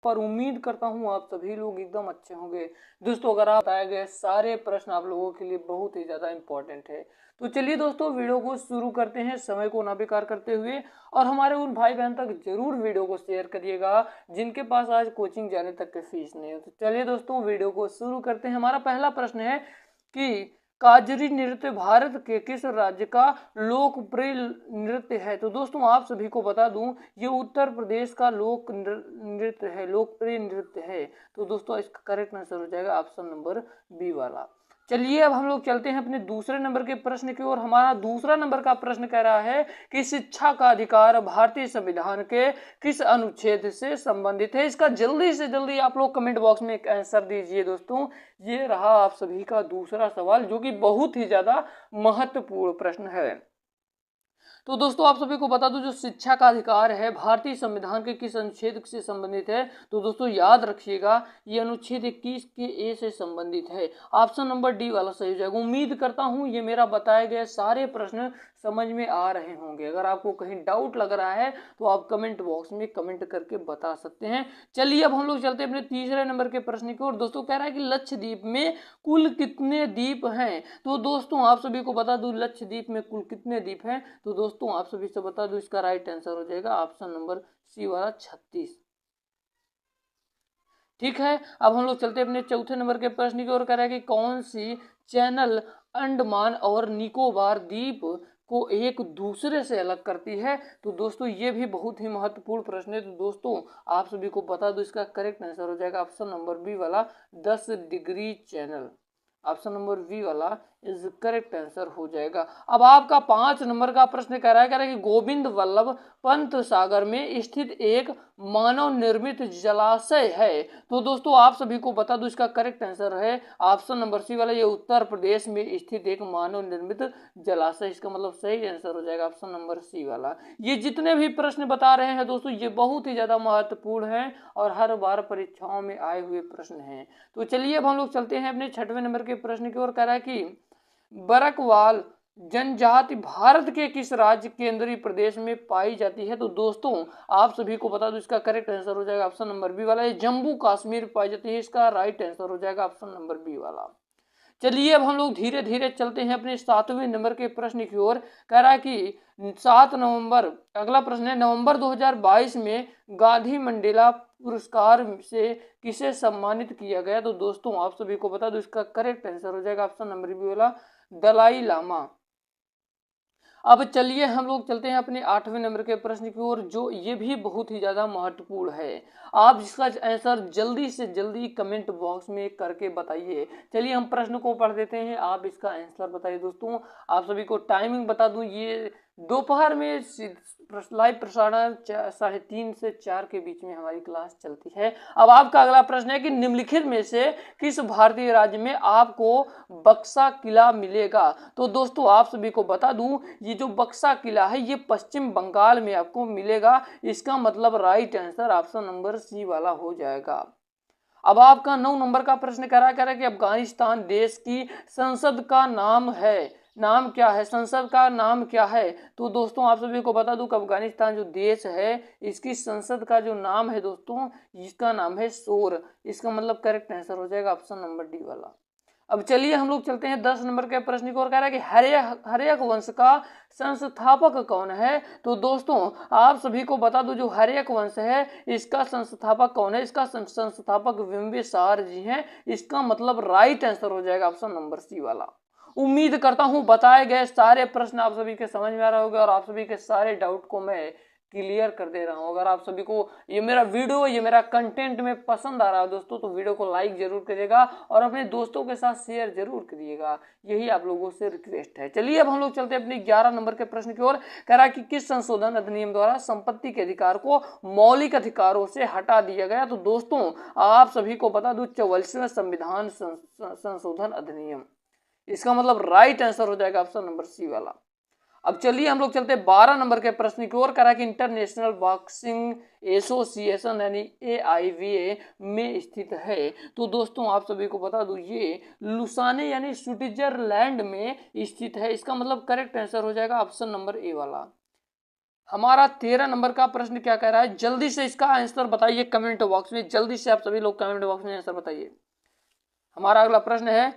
पर उम्मीद करता हूँ आप सभी लोग एकदम अच्छे होंगे। दोस्तों अगर आप बताए गए सारे प्रश्न आप लोगों के लिए बहुत ही ज़्यादा इंपॉर्टेंट है। तो चलिए दोस्तों वीडियो को शुरू करते हैं समय को ना बेकार करते हुए, और हमारे उन भाई बहन तक जरूर वीडियो को शेयर करिएगा जिनके पास आज कोचिंग जाने तक की फीस नहीं है। तो चलिए दोस्तों वीडियो को शुरू करते हैं। हमारा पहला प्रश्न है कि काजरी नृत्य भारत के किस राज्य का लोकप्रिय नृत्य है। तो दोस्तों आप सभी को बता दूं ये उत्तर प्रदेश का नृत्य है, लोकप्रिय नृत्य है। तो दोस्तों इसका करेक्ट आंसर हो जाएगा ऑप्शन नंबर बी वाला। चलिए अब हम लोग चलते हैं अपने दूसरे नंबर के प्रश्न की ओर। हमारा दूसरा नंबर का प्रश्न कह रहा है कि शिक्षा का अधिकार भारतीय संविधान के किस अनुच्छेद से संबंधित है। इसका जल्दी से जल्दी आप लोग कमेंट बॉक्स में एक आंसर दीजिए। दोस्तों ये रहा आप सभी का दूसरा सवाल, जो कि बहुत ही ज्यादा महत्वपूर्ण प्रश्न है। तो दोस्तों आप सभी को बता दूं जो शिक्षा का अधिकार है भारतीय संविधान के किस अनुच्छेद से संबंधित है। तो दोस्तों याद रखिएगा ये अनुच्छेद 21 के ए से संबंधित है। ऑप्शन नंबर डी वाला सही हो जाएगा। उम्मीद करता हूं ये मेरा बताए गए सारे प्रश्न समझ में आ रहे होंगे। अगर आपको कहीं डाउट लग रहा है तो आप कमेंट बॉक्स में कमेंट करके बता सकते हैं। चलिए अब हम लोग चलते हैं अपने तीसरे नंबर के प्रश्न की ओर। दोस्तों कह रहा है कि लक्षद्वीप में कुल कितने द्वीप हैं। तो दोस्तों आप सभी को बता दूं लक्षद्वीप में कुल कितने द्वीप हैं। तो दोस्तों आप सभी से बता दूं इसका राइट आंसर हो जाएगा ऑप्शन नंबर सी वाला 36। ठीक है अब हम लोग चलते हैं अपने चौथे नंबर के प्रश्न की ओर। कह रहा है कि कौन सी चैनल अंडमान और निकोबार द्वीप को एक दूसरे से अलग करती है। तो दोस्तों ये भी बहुत ही महत्वपूर्ण प्रश्न है। तो दोस्तों आप सभी को बता दो इसका करेक्ट आंसर हो जाएगा ऑप्शन नंबर बी वाला 10 degree channel. Option number B वाला इज करेक्ट आंसर हो जाएगा। अब आपका 5 नंबर का प्रश्न कह रहा है कि गोविंद वल्लभ पंत सागर में स्थित एक मानव निर्मित जलाशय है। तो दोस्तों आप सभी को बता दूं इसका करेक्ट आंसर है ऑप्शन नंबर सी वाला, ये उत्तर प्रदेश में स्थित एक मानव निर्मित जलाशय। इसका मतलब सही आंसर हो जाएगा ऑप्शन नंबर सी वाला। ये जितने भी प्रश्न बता रहे हैं दोस्तों ये बहुत ही ज्यादा महत्वपूर्ण है और हर बार परीक्षाओं में आए हुए प्रश्न हैं। तो चलिए अब हम लोग चलते हैं अपने 6वें नंबर के प्रश्न की ओर। कह रहा है कि बरकवाल जनजाति भारत के किस राज्य केंद्रीय प्रदेश में पाई जाती है। तो दोस्तों आप सभी को बता दो इसका करेक्ट आंसर हो जाएगा ऑप्शन नंबर बी वाला, ये जम्मू कश्मीर पाई जाती है। इसका राइट आंसर हो जाएगा ऑप्शन नंबर बी वाला। चलिए अब हम लोग धीरे धीरे चलते हैं अपने 7वें नंबर के प्रश्न की ओर। कह रहा है कि 7 नवंबर, अगला प्रश्न है, नवंबर 2022 में गांधी मंडेला पुरस्कार से किसे सम्मानित किया गया। तो दोस्तों आप सभी को बता दो इसका करेक्ट आंसर हो जाएगा ऑप्शन नंबर बी वाला, दलाई लामा। अब चलिए हम लोग चलते हैं अपने 8वें नंबर के प्रश्न की ओर, जो ये भी बहुत ही ज्यादा महत्वपूर्ण है। आप इसका आंसर जल्दी से जल्दी कमेंट बॉक्स में करके बताइए। चलिए हम प्रश्न को पढ़ देते हैं, आप इसका आंसर बताइए। दोस्तों आप सभी को टाइमिंग बता दूं, ये दोपहर में लाइव प्रसारण 3:30 से 4 के बीच में हमारी क्लास चलती है। अब आपका अगला प्रश्न है कि निम्नलिखित में से किस भारतीय राज्य में आपको बक्सा किला मिलेगा। तो दोस्तों आप सभी को बता दूं ये जो बक्सा किला है ये पश्चिम बंगाल में आपको मिलेगा। इसका मतलब right answer option number C वाला हो जाएगा। अब आपका 9 नंबर का प्रश्न कह रहा है कि अफगानिस्तान देश की संसद का नाम है, नाम क्या है, संसद का नाम क्या है। तो दोस्तों आप सभी को बता दूं कि अफगानिस्तान जो देश है इसकी संसद का जो नाम है दोस्तों इसका नाम है शोर। इसका मतलब करेक्ट आंसर हो जाएगा ऑप्शन नंबर डी वाला। अब चलिए हम लोग चलते हैं 10 नंबर के प्रश्न की ओर। कह रहा है कि हर्यक वंश का संस्थापक कौन है। तो दोस्तों आप सभी को बता दूं जो हर्यक वंश है इसका संस्थापक कौन है। इसका संस्थापक बिंबिसार जी हैं। इसका मतलब राइट आंसर हो जाएगा ऑप्शन नंबर सी वाला। उम्मीद करता हूं बताए गए सारे प्रश्न आप सभी के समझ में आ रहे होंगे और आप सभी के सारे डाउट को मैं क्लियर कर दे रहा हूं। अगर आप सभी को ये मेरा वीडियो, ये मेरा कंटेंट में पसंद आ रहा है दोस्तों तो वीडियो को लाइक जरूर करिएगा और अपने दोस्तों के साथ शेयर जरूर करिएगा, यही आप लोगों से रिक्वेस्ट है। चलिए अब हम लोग चलते हैं अपने 11 नंबर के प्रश्न की ओर। कह रहा है कि किस संशोधन अधिनियम द्वारा संपत्ति के अधिकार को मौलिक अधिकारों से हटा दिया गया। तो दोस्तों आप सभी को बता दूं 44वें संविधान संशोधन अधिनियम। इसका मतलब राइट आंसर हो जाएगा ऑप्शन नंबर सी वाला। अब चलिए हम लोग चलते हैं 12 नंबर के प्रश्न की ओर। करा कि इंटरनेशनल बॉक्सिंग एसोसिएशन यानी AIBA में स्थित है। तो दोस्तों आप सभी को बता दूं ये लुसाने यानी स्विट्जरलैंड में स्थित है। इसका मतलब करेक्ट आंसर हो जाएगा ऑप्शन नंबर ए वाला। हमारा 13 नंबर का प्रश्न क्या कह रहा है, जल्दी से इसका आंसर बताइए कमेंट बॉक्स में, जल्दी से आप सभी लोग कमेंट बॉक्स में आंसर बताइए। हमारा अगला प्रश्न है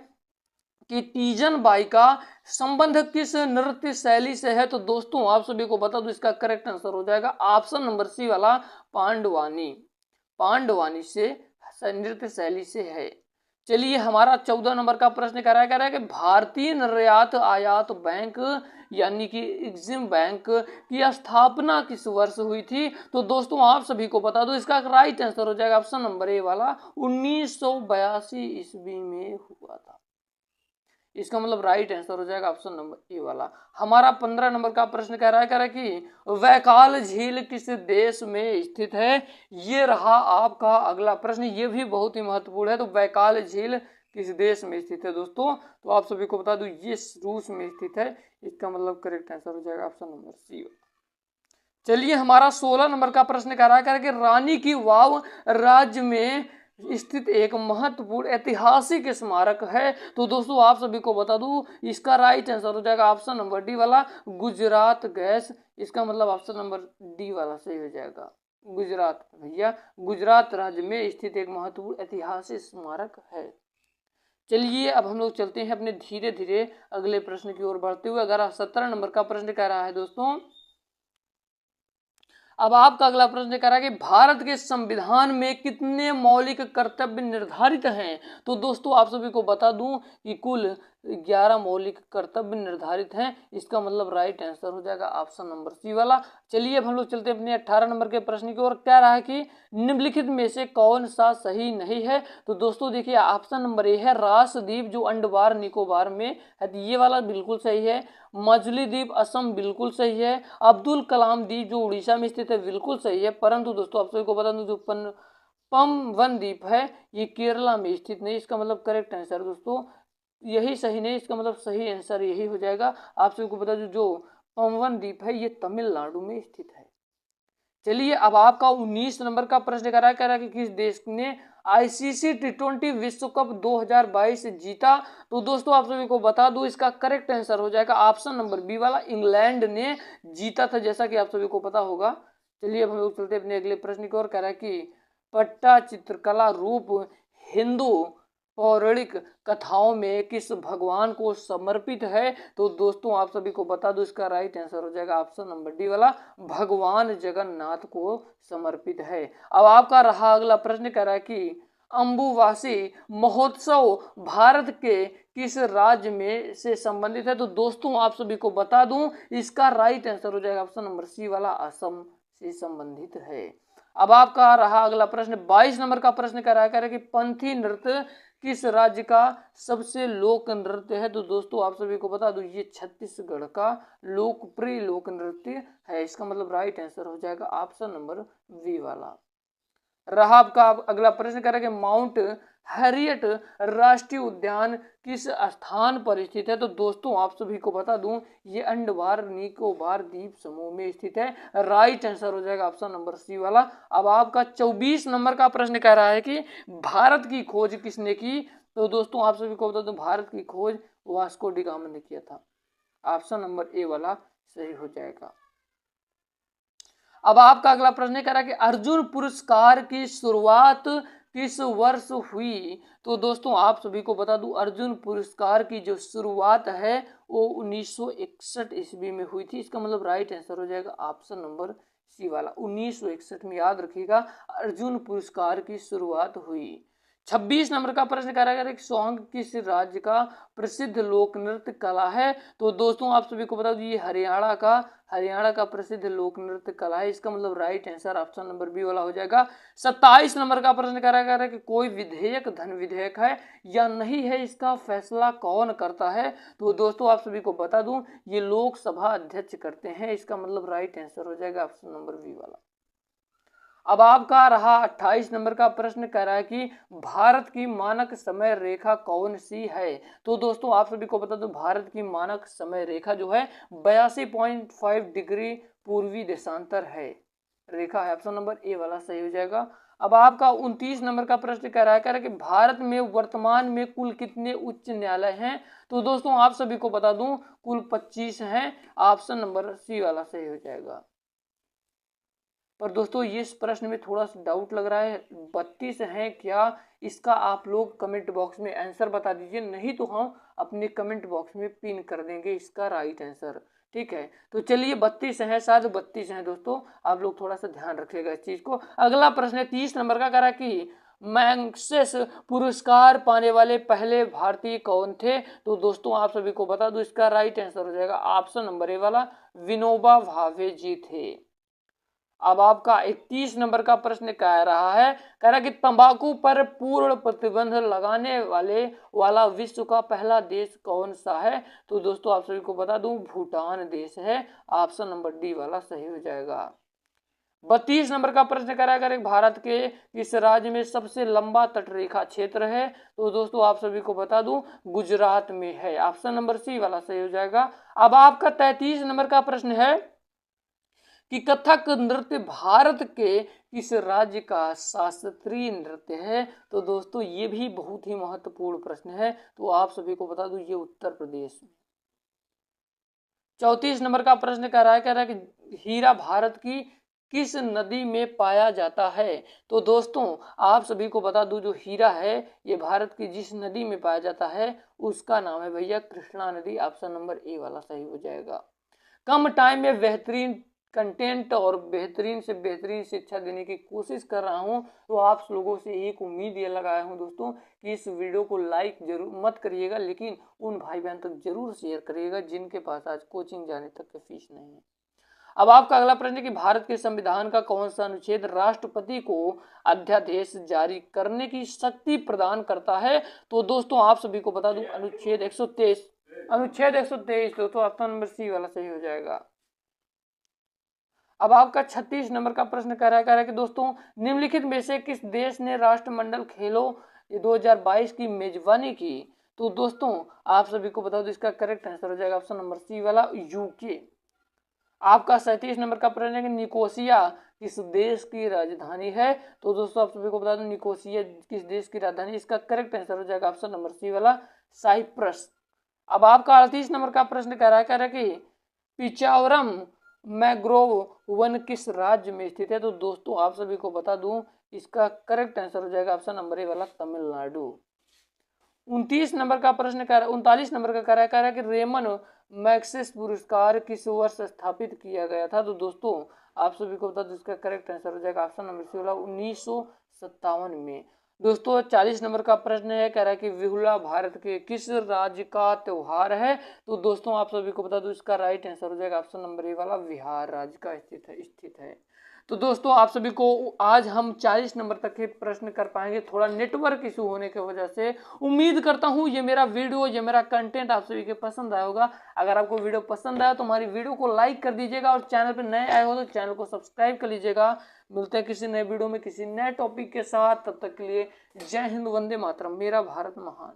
कि तीजन बाई का संबंध किस नृत्य शैली से है। तो दोस्तों आप सभी को बता दूं इसका करेक्ट आंसर हो जाएगा ऑप्शन नंबर सी वाला पांडवानी। पांडवानी से नृत्य शैली से है। चलिए हमारा 14 नंबर का प्रश्न कह रहा है कि भारतीय निर्यात आयात बैंक यानी कि एग्जिम बैंक की स्थापना किस वर्ष हुई थी। तो दोस्तों आप सभी को बता दो इसका राइट आंसर हो जाएगा ऑप्शन नंबर ए वाला 1982 ईस्वी में हुआ था। इसका मतलब राइट आंसर हो जाएगा ऑप्शन नंबर ए वाला। हमारा 15 नंबर का प्रश्न कह रहा है कि वैकाल झील किस देश में स्थित है। ये रहा आपका अगला प्रश्न, ये भी बहुत ही महत्वपूर्ण है। तो वैकाल झील किस देश में स्थित है दोस्तों, तो आप सभी को बता दूं ये रूस में स्थित है। इसका मतलब करेक्ट आंसर हो जाएगा ऑप्शन नंबर सी। चलिए हमारा 16 नंबर का प्रश्न कह रहा है कि रानी की वाव राज्य में स्थित एक महत्वपूर्ण ऐतिहासिक स्मारक है। तो दोस्तों आप सभी को बता दूं इसका राइट आंसर हो जाएगा ऑप्शन नंबर डी वाला गुजरात गैस। इसका मतलब ऑप्शन नंबर डी वाला सही हो जाएगा, गुजरात भैया, गुजरात राज्य में स्थित एक महत्वपूर्ण ऐतिहासिक स्मारक है। चलिए अब हम लोग चलते हैं अपने धीरे धीरे अगले प्रश्न की ओर बढ़ते हुए। अगर 17 नंबर का प्रश्न कह रहा है दोस्तों, अब आपका अगला प्रश्न कह रहा है कि भारत के संविधान में कितने मौलिक कर्तव्य निर्धारित हैं। तो दोस्तों आप सभी को बता दूं कि कुल 11 मौलिक कर्तव्य निर्धारित हैं। इसका मतलब राइट आंसर हो जाएगा ऑप्शन नंबर सी वाला। चलिए अब हम लोग चलते हैं अपने 18 नंबर के प्रश्न की ओर। क्या रहा है कि निम्नलिखित में से कौन सा सही नहीं है। तो दोस्तों देखिए ऑप्शन नंबर ए है रासद्वीप जो अंडमान निकोबार में है, तो ये वाला बिल्कुल सही है। मजुली द्वीप असम बिल्कुल सही है। अब्दुल कलाम द्वीप जो उड़ीसा में स्थित है बिल्कुल सही है। परंतु दोस्तों आप सभी को बता दूं जो पम्बन द्वीप है ये केरला में स्थित नहीं। इसका मतलब करेक्ट आंसर दोस्तों यही सही नहीं, इसका मतलब सही आंसर यही हो जाएगा। आप सभी को बता दूं जो पम्बन द्वीप है ये तमिलनाडु में स्थित है। चलिए अब आपका 19 नंबर का प्रश्न कह रहा है कि किस देश ने आईसीसी टी20 विश्व कप 2022 जीता। तो दोस्तों आप सभी को बता दूं इसका करेक्ट आंसर हो जाएगा ऑप्शन नंबर बी वाला इंग्लैंड ने जीता था, जैसा कि आप सभी को पता होगा। चलिए अब हम लोग चलते अपने अगले प्रश्न की ओर। कह रहा है कि पट्टा चित्रकला रूप हिंदू पौराणिक कथाओं में किस भगवान को समर्पित है। तो दोस्तों आप सभी को बता दो इसका राइट आंसर हो जाएगा ऑप्शन नंबर डी वाला भगवान जगन्नाथ को समर्पित है। अब आपका रहा अगला प्रश्न कह रहा है कि अंबुबासी महोत्सव भारत के किस राज्य में से संबंधित है। तो दोस्तों आप सभी को बता दूं इसका राइट आंसर हो जाएगा ऑप्शन नंबर सी वाला असम से संबंधित है। अब आपका रहा अगला प्रश्न 22 नंबर का प्रश्न कह रहा है कि पंथी नृत्य किस राज्य का सबसे लोक नृत्य है। तो दोस्तों आप सभी को बता दूं ये छत्तीसगढ़ का लोकप्रिय लोक नृत्य है। इसका मतलब राइट आंसर हो जाएगा ऑप्शन नंबर बी वाला। रहा आपका अगला प्रश्न कह रहा है कि माउंट हैरियट राष्ट्रीय उद्यान किस स्थान पर स्थित है। तो दोस्तों आप सभी को बता दूं ये अंडमान निकोबार द्वीप समूह में स्थित है। राइट आंसर हो जाएगा ऑप्शन नंबर सी वाला। अब आपका 24 नंबर का प्रश्न कह रहा है कि भारत की खोज किसने की। तो दोस्तों आप सभी को बता दूं भारत की खोज वास्को डी गामा ने किया था। ऑप्शन नंबर ए वाला सही हो जाएगा। अब आपका अगला प्रश्न कह रहा है कि अर्जुन पुरस्कार की शुरुआत किस वर्ष हुई। तो दोस्तों आप सभी को बता दूं अर्जुन पुरस्कार की जो शुरुआत है वो 1961 ईस्वी में हुई थी। इसका मतलब राइट आंसर हो जाएगा ऑप्शन नंबर सी वाला 1961 में। याद रखिएगा अर्जुन पुरस्कार की शुरुआत हुई। 26 नंबर का प्रश्न कह रहा है कि सौंग किस राज्य का प्रसिद्ध लोक नृत्य कला है। तो दोस्तों आप सभी को बता दूं ये हरियाणा का प्रसिद्ध लोक नृत्य कला है। इसका मतलब right answer option number B वाला हो जाएगा। 27 नंबर का प्रश्न कह रहा है कि कोई विधेयक धन विधेयक है या नहीं है, इसका फैसला कौन करता है। तो दोस्तों आप सभी को बता दूं ये लोकसभा अध्यक्ष करते हैं। इसका मतलब राइट आंसर हो जाएगा ऑप्शन नंबर बी वाला। अब आपका रहा 28 नंबर का प्रश्न कह रहा है कि भारत की मानक समय रेखा कौन सी है। तो दोस्तों आप सभी को बता दूं भारत की मानक समय रेखा जो है 82.5 डिग्री पूर्वी देशांतर है रेखा है। ऑप्शन नंबर ए वाला सही हो जाएगा। अब आपका 29 नंबर का प्रश्न कह रहा है कि भारत में वर्तमान में कुल कितने उच्च न्यायालय हैं। तो दोस्तों आप सभी को बता दूं कुल 25 हैं। ऑप्शन नंबर सी वाला सही हो जाएगा। पर दोस्तों ये इस प्रश्न में थोड़ा सा डाउट लग रहा है, 32 है क्या? इसका आप लोग कमेंट बॉक्स में आंसर बता दीजिए, नहीं तो हम अपने कमेंट बॉक्स में पिन कर देंगे इसका राइट आंसर। ठीक है, तो चलिए 32 है, शायद 32 है दोस्तों, आप लोग थोड़ा सा ध्यान रखिएगा इस चीज को। अगला प्रश्न है 30 नंबर का, करा कि मैग्सेस पुरस्कार पाने वाले पहले भारतीय कौन थे? तो दोस्तों आप सभी को बता दूं, इसका राइट आंसर हो जाएगा ऑप्शन नंबर ए वाला, विनोबा भावे जी थे। अब आपका 31 नंबर का प्रश्न कह रहा है, कह रहा कि तंबाकू पर पूर्ण प्रतिबंध लगाने वाला विश्व का पहला देश कौन सा है? तो दोस्तों आप सभी को बता दूं, भूटान देश है, ऑप्शन नंबर डी वाला सही हो जाएगा। 32 नंबर का प्रश्न करा कर, भारत के इस राज्य में सबसे लंबा तटरेखा क्षेत्र है? तो दोस्तों आप सभी को बता दूं, गुजरात में है, ऑप्शन नंबर सी वाला सही हो जाएगा। अब आपका 33 नंबर का प्रश्न है कि कथक नृत्य भारत के किस राज्य का शास्त्रीय नृत्य है? तो दोस्तों ये भी बहुत ही महत्वपूर्ण प्रश्न है, तो आप सभी को बता दूं, ये उत्तर प्रदेश में। 34 नंबर का प्रश्न कह रहा है कि हीरा भारत की किस नदी में पाया जाता है? तो दोस्तों आप सभी को बता दूं, जो हीरा है ये भारत की जिस नदी में पाया जाता है उसका नाम है भैया कृष्णा नदी, ऑप्शन नंबर ए वाला सही हो जाएगा। कम टाइम में बेहतरीन कंटेंट और बेहतरीन से बेहतरीन शिक्षा देने की कोशिश कर रहा हूं, तो आप लोगों से एक उम्मीद ये लगाया हूं दोस्तों कि इस वीडियो को लाइक जरूर मत करिएगा, लेकिन उन भाई बहन तक जरूर शेयर करिएगा जिनके पास आज कोचिंग जाने तक की फीस नहीं है। अब आपका अगला प्रश्न है कि भारत के संविधान का कौन सा अनुच्छेद राष्ट्रपति को अध्यादेश जारी करने की शक्ति प्रदान करता है? तो दोस्तों आप सभी को बता दूं, अनुच्छेद 123, अनुच्छेद 123 दोस्तों ऑप्शन नंबर सी वाला सही हो जाएगा। अब आपका 36 नंबर का प्रश्न कह रहा है कि दोस्तों निम्नलिखित में से किस देश ने राष्ट्रमंडल खेलों 2022 की मेजबानी की? तो दोस्तों आप सभी को बता दो, इसका करेक्ट आंसर हो जाएगा ऑप्शन नंबर सी वाला, यूके। आपका 37 नंबर का प्रश्न है कि निकोसिया किस देश की राजधानी है? तो दोस्तों आप सभी को बता दूं, निकोसिया किस देश की राजधानी, इसका करेक्ट आंसर हो जाएगा ऑप्शन नंबर सी वाला, साइप्रस। अब आपका 38 नंबर का प्रश्न कह रहा है कि पिचावरम मैग्रोव वन किस राज्य में स्थित है? तो दोस्तों आप सभी को बता दूं, इसका करेक्ट आंसर हो जाएगा ऑप्शन नंबर ए वाला, तमिलनाडु। 29 नंबर का प्रश्न कह रहा है, 39 नंबर का कह रहा है कि रेमन मैग्सेस पुरस्कार किस वर्ष स्थापित किया गया था? तो दोस्तों आप सभी को बता दो, इसका करेक्ट आंसर हो जाएगा ऑप्शन नंबर सी वाला, 1957 में। दोस्तों 40 नंबर का प्रश्न है, कह रहा है कि बिहुला भारत के किस राज्य का त्योहार है? तो दोस्तों आप सभी को बता दो, इसका राइट आंसर हो जाएगा ऑप्शन नंबर ए वाला, बिहार राज्य का स्थित है। तो दोस्तों आप सभी को आज हम 40 नंबर तक के प्रश्न कर पाएंगे, थोड़ा नेटवर्क इशू होने की वजह से। उम्मीद करता हूं ये मेरा वीडियो, ये मेरा कंटेंट आप सभी के पसंद आया होगा। अगर आपको वीडियो पसंद आया तो हमारी वीडियो को लाइक कर दीजिएगा, और चैनल पर नए आए हो तो चैनल को सब्सक्राइब कर लीजिएगा। मिलते हैं किसी नए वीडियो में किसी नए टॉपिक के साथ, तब तक के लिए जय हिंद, वंदे मातरम, मेरा भारत महान।